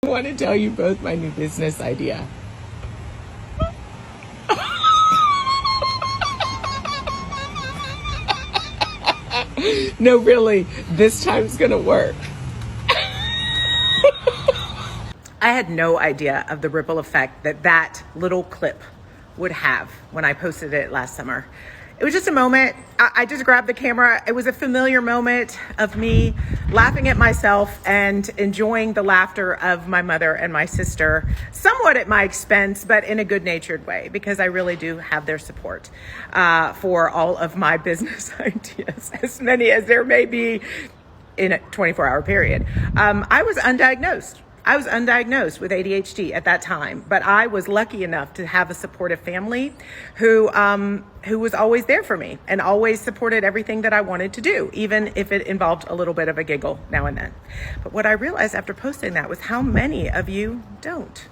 I want to tell you both my new business idea. No, really, this time's gonna work. I had no idea of the ripple effect that little clip would have when I posted it last summer. It was just a moment. I just grabbed the camera. It was a familiar moment of me laughing at myself and enjoying the laughter of my mother and my sister, somewhat at my expense, but in a good-natured way, because I really do have their support for all of my business ideas, as many as there may be in a 24-hour period. I was undiagnosed. I was undiagnosed with ADHD at that time, but I was lucky enough to have a supportive family who was always there for me and always supported everything that I wanted to do, even if it involved a little bit of a giggle now and then. But what I realized after posting that was how many of you don't.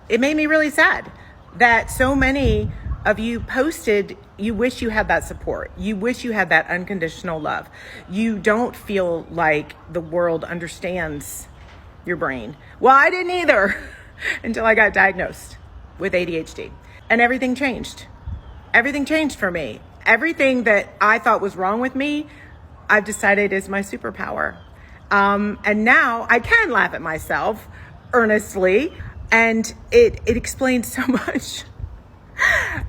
It made me really sad that so many of you posted, you wish you had that support. You wish you had that unconditional love. You don't feel like the world understands your brain. Well, I didn't either until I got diagnosed with ADHD, and everything changed. Everything changed for me. Everything that I thought was wrong with me, I've decided is my superpower. And now I can laugh at myself earnestly, and it explains so much.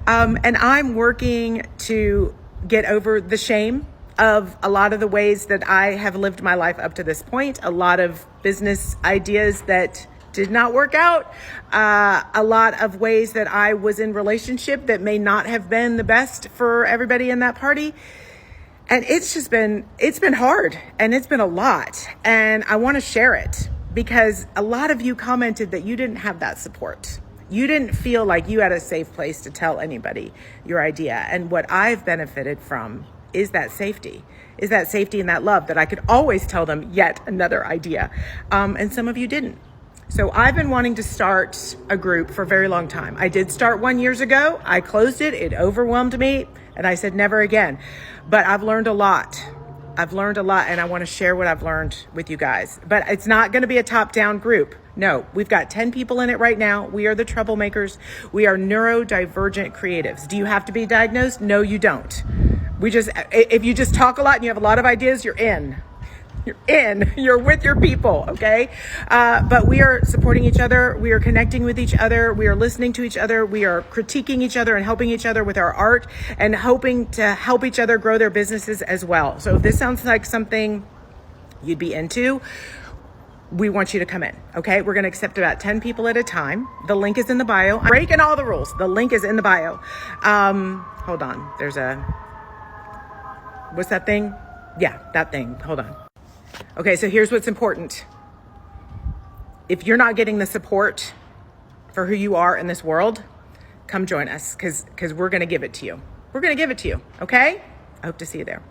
And I'm working to get over the shame of a lot of the ways that I have lived my life up to this point, a lot of business ideas that did not work out, a lot of ways that I was in relationship that may not have been the best for everybody in that party. And it's been hard, and it's been a lot. And I want to share it because a lot of you commented that you didn't have that support. You didn't feel like you had a safe place to tell anybody your idea. And what I've benefited from is that safety and that love that I could always tell them yet another idea. And some of you didn't. So I've been wanting to start a group for a very long time. I did start 1 year ago. I closed it. It overwhelmed me. And I said, never again. But I've learned a lot. And I want to share what I've learned with you guys. But it's not going to be a top-down group. No, we've got 10 people in it right now. We are the troublemakers. We are neurodivergent creatives. Do you have to be diagnosed? No, you don't. If you just talk a lot and you have a lot of ideas, you're in. You're with your people, okay? But we are supporting each other. We are connecting with each other. We are listening to each other. We are critiquing each other and helping each other with our art and hoping to help each other grow their businesses as well. So if this sounds like something you'd be into, we want you to come in, okay? We're gonna accept about 10 people at a time. The link is in the bio. I'm breaking all the rules. The link is in the bio. Hold on, what's that thing? Yeah, that thing, hold on. Okay, so here's what's important. If you're not getting the support for who you are in this world, come join us, because we're gonna give it to you. We're gonna give it to you, okay? I hope to see you there.